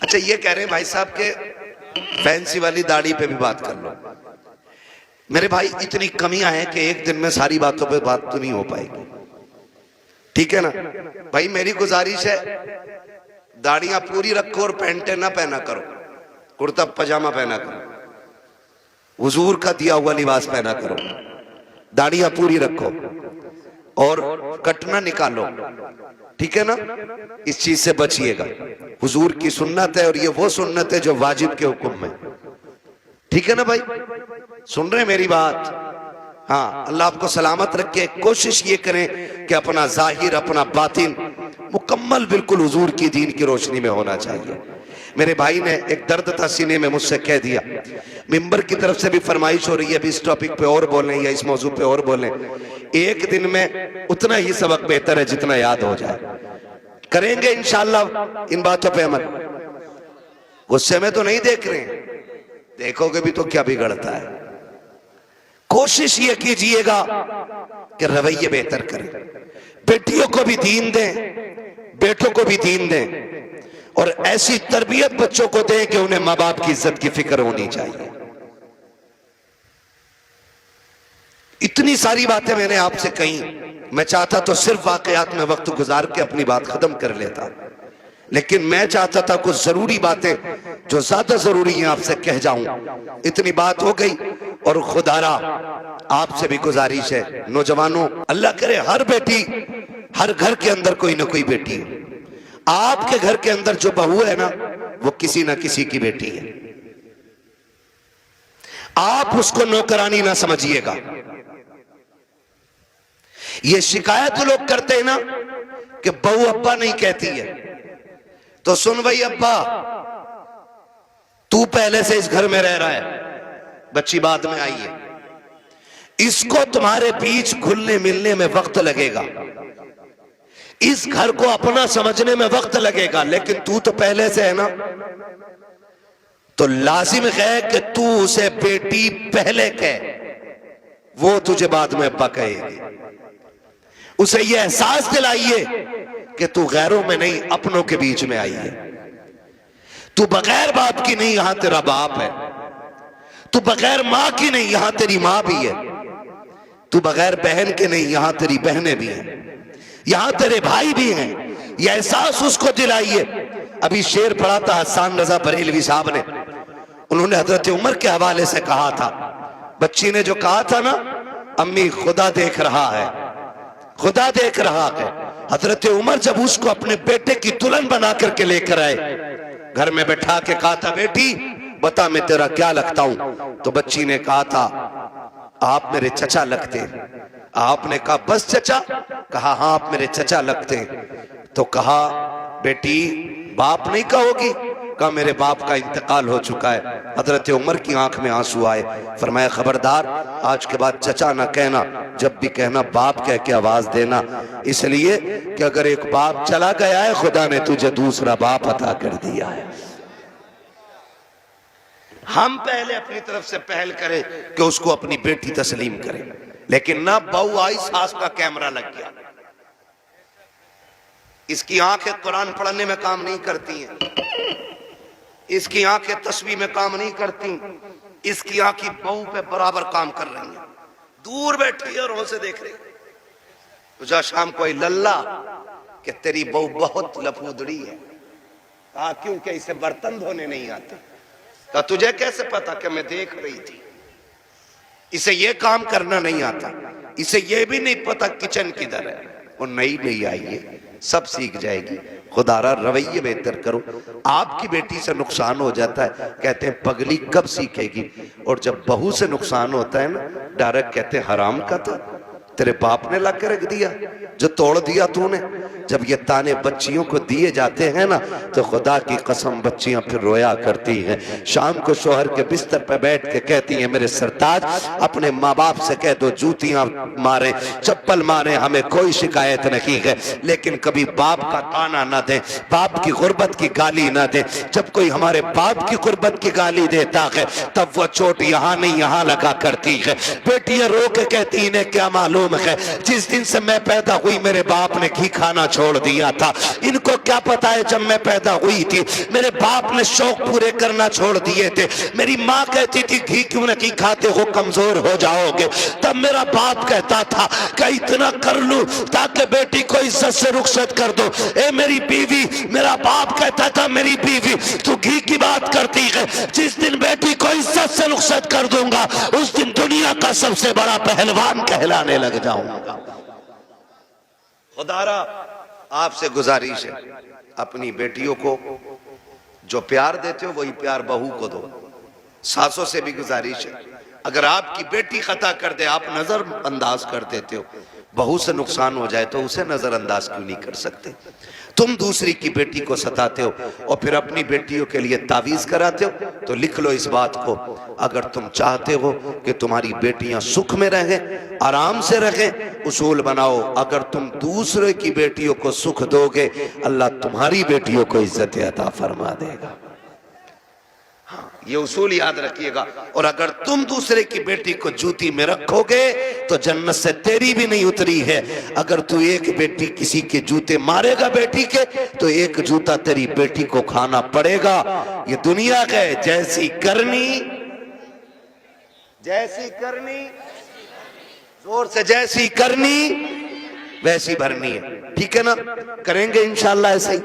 अच्छा ये कह रहे हैं भाई साहब के फैंसी वाली दाढ़ी पे भी बात कर लो। मेरे भाई इतनी कमियां हैं कि एक दिन में सारी बातों पे बात तो नहीं हो पाएगी, ठीक है ना भाई। मेरी गुजारिश है दाढ़ियां पूरी रखो और पैंटें ना पहना करो, कुर्ता पजामा पहना करो, हुजूर का दिया हुआ लिबास पहना करो। दाढ़ियां पूरी रखो और कटना निकालो, ठीक है ना। इस चीज से बचिएगा, हुजूर की सुन्नत है और ये वो सुन्नत है जो वाजिब के हुक्म में, ठीक है ना भाई। सुन रहे मेरी बात? हाँ, अल्लाह आपको सलामत रखे। कोशिश ये करें कि अपना जाहिर, अपना बातिन मुकम्मल बिल्कुल हुजूर की दीन की रोशनी में होना चाहिए। मेरे भाई ने एक दर्द था सीने में, मुझसे कह दिया, मिंबर की तरफ से भी फरमाइश हो रही है, अभी इस टॉपिक पे और बोलें या इस मौजू पे और बोलें। एक दिन में उतना ही सबक बेहतर है जितना याद हो जाए। करेंगे इंशाअल्लाह इन बातों पे अमल। गुस्से में तो नहीं देख रहे हैं, देखोगे भी तो क्या बिगड़ता है। कोशिश ये कीजिएगा कि रवैये बेहतर करें, बेटियों को भी दीन दें, बेटों को भी दीन दें, और ऐसी तरबियत बच्चों को दें कि उन्हें माँ बाप की इज्जत की फिक्र होनी चाहिए। इतनी सारी बातें मैंने आपसे कही, मैं चाहता तो सिर्फ वाकयात में वक्त गुजार के अपनी बात खत्म कर लेता, लेकिन मैं चाहता था कुछ जरूरी बातें जो ज्यादा जरूरी हैं आपसे कह जाऊं। इतनी बात हो गई। और खुदारा आपसे भी गुजारिश है नौजवानों, अल्लाह करे हर बेटी, हर घर के अंदर कोई ना कोई बेटी है। आपके घर के अंदर जो बहू है ना, वो किसी ना किसी की बेटी है। आप उसको नौकरानी ना समझिएगा। ये शिकायत लोग करते हैं ना कि बहू अब्बा नहीं कहती है, तो सुन भाई अब्बा, तू पहले से इस घर में रह रहा है, बच्ची बाद में आई है, इसको तुम्हारे बीच घुलने मिलने में वक्त लगेगा, इस घर को अपना समझने में वक्त लगेगा, लेकिन तू तो पहले से है ना, तो लाजिम है कि तू उसे बेटी पहले कह, वो तुझे बाद में अब्बा कहेगी। उसे यह एहसास दिलाइए कि तू गैरों में नहीं अपनों के बीच में आई है, तू बगैर बाप की नहीं, यहां तेरा बाप है, तू बगैर मां की नहीं, यहां तेरी मां भी है, तू बगैर बहन के नहीं, यहां तेरी बहनें भी हैं, यहां तेरे भाई भी हैं। यह एहसास उसको दिलाइए। अभी शेर पढ़ा था हसन रजा बरेलवी साहब ने, उन्होंने हजरत उमर के हवाले से कहा था, बच्ची ने जो कहा था ना, अम्मी खुदा देख रहा है, खुदा देख रहा है। हजरत उमर जब उसको अपने बेटे की दुल्हन बना करके लेकर आए, घर में बैठा के कहा था, बेटी बता मैं तेरा क्या लगता हूं? तो बच्ची ने कहा था, आप मेरे चचा लगते। आपने कहा बस चचा? कहा हाँ आप मेरे चचा लगते। तो कहा बेटी बाप नहीं कहोगी? कहा मेरे बाप का इंतकाल हो चुका है। हजरत उमर की आंख में आंसू आए, फरमाया खबरदार आज के बाद चचा ना कहना, जब भी कहना बाप कह के आवाज देना, इसलिए कि अगर एक बाप चला गया है, खुदा ने तुझे दूसरा बाप अता कर दिया है। हम पहले अपनी तरफ से पहल करें कि उसको अपनी बेटी तस्लीम करें, लेकिन ना बहू आई, सास का कैमरा लग गया, इसकी आंखें कुरान पढ़ने में काम नहीं करती हैं, इसकी आंखें तस्वीर में काम नहीं करती, इसकी आंखें बहू पे बराबर काम कर रही हैं, दूर बैठी है और से देख रही। तुझा शाम को लल्ला कि तेरी बहू बहुत लफूदड़ी है। कहा क्योंकि इसे बर्तन धोने नहीं आते। कहा तुझे कैसे पता? कि मैं देख रही थी, इसे ये काम करना नहीं आता, इसे ये भी नहीं पता किचन किधर है। वो नई आई है, सब सीख जाएगी। खुदारा रवैये बेहतर करो। आपकी बेटी से नुकसान हो जाता है, कहते हैं पगली कब सीखेगी, और जब बहू से नुकसान होता है ना, डायरेक्ट कहते हैं हराम का था, तेरे बाप ने ला के रख दिया, जो तोड़ दिया तूने। जब ये ताने बच्चियों को दिए जाते हैं ना, तो खुदा की कसम बच्चियां फिर रोया करती हैं। शाम को शोहर के बिस्तर पर बैठ के कहती हैं, मेरे सरताज अपने माँ बाप से कह दो जूतियां मारे, चप्पल मारे, हमें कोई शिकायत नहीं है, लेकिन कभी बाप का ताना ना दे, बाप की गुर्बत की गाली ना दे। जब कोई हमारे बाप की गुर्बत की गाली देता है, तब वो चोट यहाँ नहीं यहाँ लगा करती है। बेटियां रो के कहती, इन्हें क्या मालूम है, जिस दिन से मैं पैदा हुई मेरे बाप ने घी खाना छोड़ दिया था। इनको क्या पता है जब मैं पैदा हुई थी मेरे बाप ने शौक पूरे करना छोड़ दिए थे। मेरी माँ कहती थी घी क्यों नहीं खाते हो, कमजोर हो जाओगे। तब मेरा बाप कहता था कि इतना कर लूं ताकि बेटी को इज्जत से रुखसत कर दो। ए मेरी बीवी, मेरा बाप कहता था मेरी बीवी तू घी की बात करती है, जिस दिन बेटी को इज्जत से रुखसत कर दूंगा उस दिन दुनिया का सबसे बड़ा पहलवान कहलाने लग जाऊंगा। खुदारा आपसे गुजारिश है, अपनी बेटियों को जो प्यार देते हो वही प्यार बहू को दो। सासों से भी गुजारिश है, अगर आपकी बेटी खता कर दे आप नजरअंदाज कर देते हो, बहू से नुकसान हो जाए तो उसे नजरअंदाज क्यों नहीं कर सकते? तुम दूसरी की बेटी को सताते हो और फिर अपनी बेटियों के लिए तावीज कराते हो, तो लिख लो इस बात को, अगर तुम चाहते हो कि तुम्हारी बेटियां सुख में रहें, आराम से रहें, उसूल बनाओ, अगर तुम दूसरे की बेटियों को सुख दोगे अल्लाह तुम्हारी बेटियों को इज्जत अता फरमा देगा। हाँ, ये उसूल याद रखिएगा। और अगर तुम दूसरे की बेटी को जूती में रखोगे तो जन्नत से तेरी भी नहीं उतरी है। अगर तू एक बेटी किसी के जूते मारेगा बेटी के, तो एक जूता तेरी बेटी को खाना पड़ेगा। ये दुनिया है, जैसी करनी जोर से, जैसी करनी वैसी भरनी है। ठीक है ना? करेंगे इंशाअल्लाह ऐसे ही,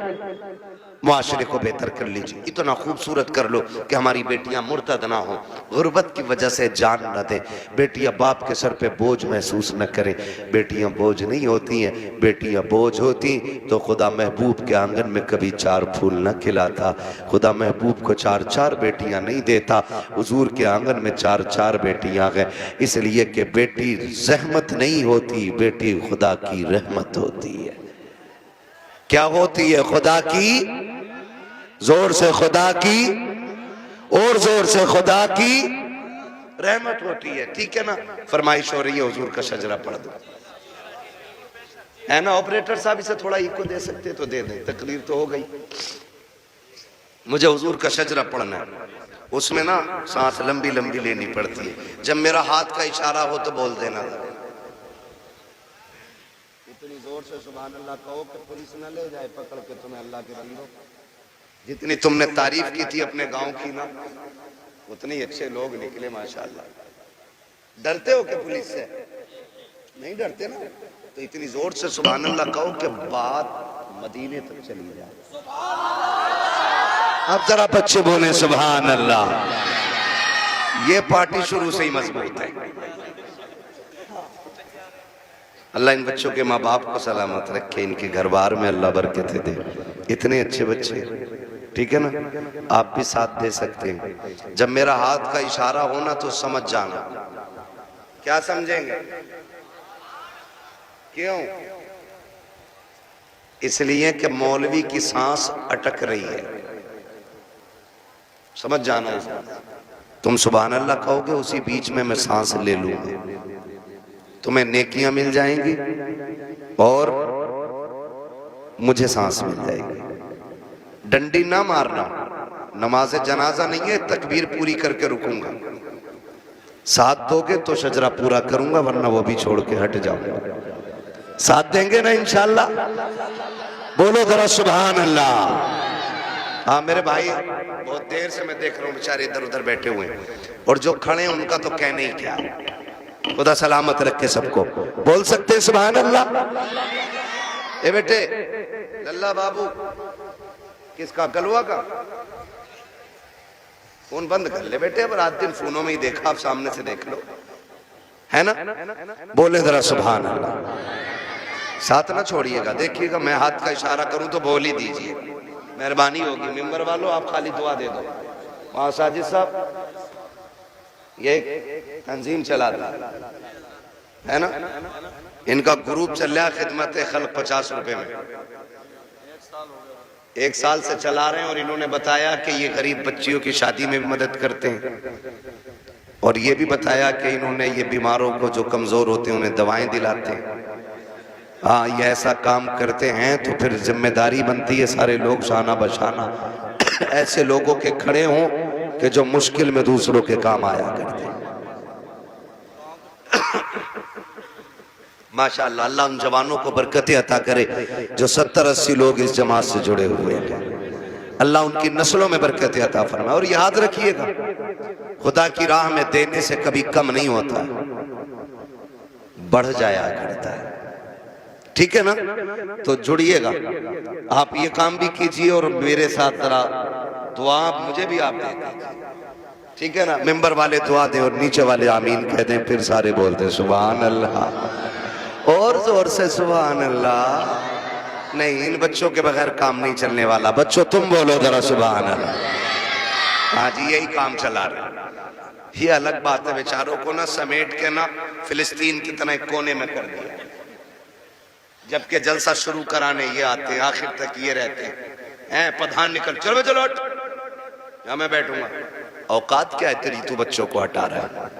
मुआशरे को बेहतर कर लीजिए। इतना खूबसूरत कर लो कि हमारी बेटियां मुर्तद ना हो, गुर्बत की वजह से जान न दें, बेटियां बाप के सर पे बोझ महसूस न करें। बेटियां बोझ नहीं होती हैं, बेटियां बोझ होती तो खुदा महबूब के आंगन में कभी 4 फूल न खिलाता, खुदा महबूब को 4 बेटियां नहीं देता, हुजूर के आंगन में 4 बेटियां हैं। इसलिए कि बेटी रहमत नहीं होती, बेटी खुदा की रहमत होती है। क्या होती है? खुदा की जोर से खुदा की और जोर से खुदा की रहमत होती है। ठीक है ना, फरमाइश हो रही है हुजूर का शजरा पढ़ दो, है ना। ऑपरेटर साहब इसे थोड़ा इको दे सकते तो दे दें, तकरीर तो हो गई। मुझे हुजूर का शजरा पढ़ना है, उसमें ना सांस लंबी लंबी लेनी पड़ती है। जब मेरा हाथ का इशारा हो तो बोल देना, इतनी जोर से सुभान अल्लाह कहो कि पुलिस न ले जाए पकड़ के तुम्हें। अल्लाह के बंदो, जितनी तुमने तारीफ की थी अपने गांव की ना, उतने अच्छे लोग निकले माशाअल्लाह। डरते हो कि पुलिस से? नहीं डरते ना, तो इतनी जोर से सुभान अल्लाह कहो कि बात मदीने तक चली जाए। अब जरा बच्चे बोले सुभान अल्लाह। ये पार्टी शुरू से ही मजबूत है। अल्लाह इन बच्चों के माँ बाप को सलामत रखे, इनके घर बार में अल्लाह बरकत दे। इतने अच्छे बच्चे, ठीक है ना। आप भी साथ दे सकते हैं। जब मेरा हाथ का इशारा होना तो समझ जाना। क्या समझेंगे? क्यों? इसलिए कि मौलवी की सांस अटक रही है, समझ जाना। तुम सुभान अल्लाह कहोगे, उसी बीच में मैं सांस ले लूंगा, तुम्हें नेकियां मिल जाएंगी और मुझे सांस मिल जाएगी। डंडी ना मारना, नमाज जनाजा नहीं है, तकबीर पूरी करके रुकूंगा। साथ दोगे तो शजरा पूरा करूंगा, वरना वो भी छोड़ के हट जाऊंगा। साथ देंगे ना इंशाअल्लाह? बोलो जरा सुभान अल्लाह। हाँ मेरे भाई, बहुत देर से मैं देख रहा हूँ बेचारे इधर उधर बैठे हुए हैं, और जो खड़े हैं उनका तो कहने ही क्या। खुदा सलामत रखे सबको। बोल सकते हैं सुभान अल्लाह? ए बेटे, लल्ला बाबू किसका? गलवा का। फोन बंद कर ले बेटे, अब रात दिन फोनों में ही देखा, आप सामने से देख लो, है ना। बोले जरा सुभान अल्लाह। साथ ना छोड़िएगा, देखिएगा मैं हाथ का इशारा करूं तो बोल ही दीजिए, मेहरबानी होगी। मेंबर वालों आप खाली दुआ दे दो। वहां साजिद साहब ये तंजीम चलाता है ना, इनका ग्रुप चल रहा है खिदमत खल्क 50 रुपए में, 1 साल से चला रहे हैं। और इन्होंने बताया कि ये गरीब बच्चियों की शादी में भी मदद करते हैं, और ये भी बताया कि इन्होंने ये बीमारों को जो कमजोर होते हैं उन्हें दवाएं दिलाते हैं। हाँ, ये ऐसा काम करते हैं तो फिर जिम्मेदारी बनती है सारे लोग शाना बशाना ऐसे लोगों के खड़े हों कि जो मुश्किल में दूसरों के काम आया करते हैं। माशाअल्लाह, अल्लाह उन जवानों को बरकतें अता करे जो 70-80 लोग इस जमात से जुड़े हुए हैं। अल्लाह उनकी नस्लों में बरकतें अता फरमाए। और याद रखिएगा, खुदा की राह में देने से कभी कम नहीं होता, बढ़ जाया करता है। ठीक है ना, तो जुड़िएगा। आप ये काम भी कीजिए और मेरे साथ जरा दुआ मुझे भी आप दे दीजिए, ठीक है ना। मेंबर वाले दुआ दें और नीचे वाले आमीन कह दें, फिर सारे बोलते हैं सुभान अल्लाह, और जोर से सुभान अल्लाह। नहीं, इन बच्चों के बगैर काम नहीं चलने वाला। बच्चों तुम बोलो जरा सुभान अल्लाह। हाँ जी, यही काम चला रहे। ये अलग बात है, बेचारों को ना समेट के ना फिलिस्तीन की तरह कोने में कर दिया, जबकि जलसा शुरू कराने ये आते हैं, आखिर तक ये रहते हैं। प्रधान निकल, चलो चलो हट, या मैं बैठूंगा। औकात क्या है तेरी, तू बच्चों को हटा रहा है।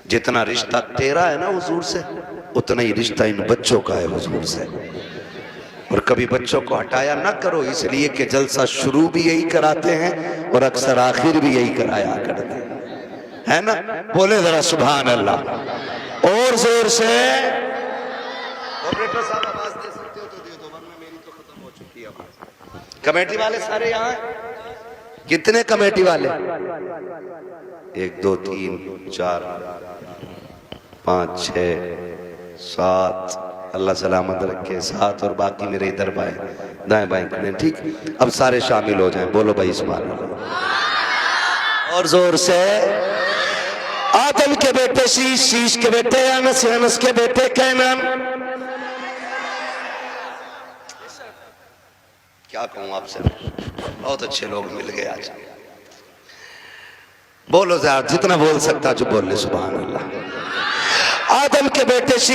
जितना रिश्ता तेरा है ना हुजूर से, उतना ही रिश्ता इन बच्चों का है हुजूर से। और कभी बच्चों को हटाया ना करो, इसलिए कि जलसा शुरू भी यही कराते हैं और अक्सर आखिर भी यही कराया करते हैं, है ना। बोले जरा सुभान अल्लाह और जोर से। ऑपरेटर साहब आवाज दे सकते हो तो दे दो, वरना मेरी तो खत्म हो चुकी है आवाज। कमेटी वाले सारे यहाँ? कितने कमेटी वाले? 1 2 3 4 5 6 7, अल्लाह सलामत रखे। 7 और बाकी मेरे इधर बाएं दाएं बाएं खड़े, ठीक। अब सारे शामिल हो जाएं, बोलो भाई सुभान अल्लाह और जोर से। आदम के बेटे शीश, शीश के बेटे अनस, अनस के बेटे कैनान। क्या कहूं आपसे, बहुत अच्छे लोग मिल गए आज। बोलो यार, जितना बोल सकता जो बोल ले सुभान अल्लाह। आदम के बेटे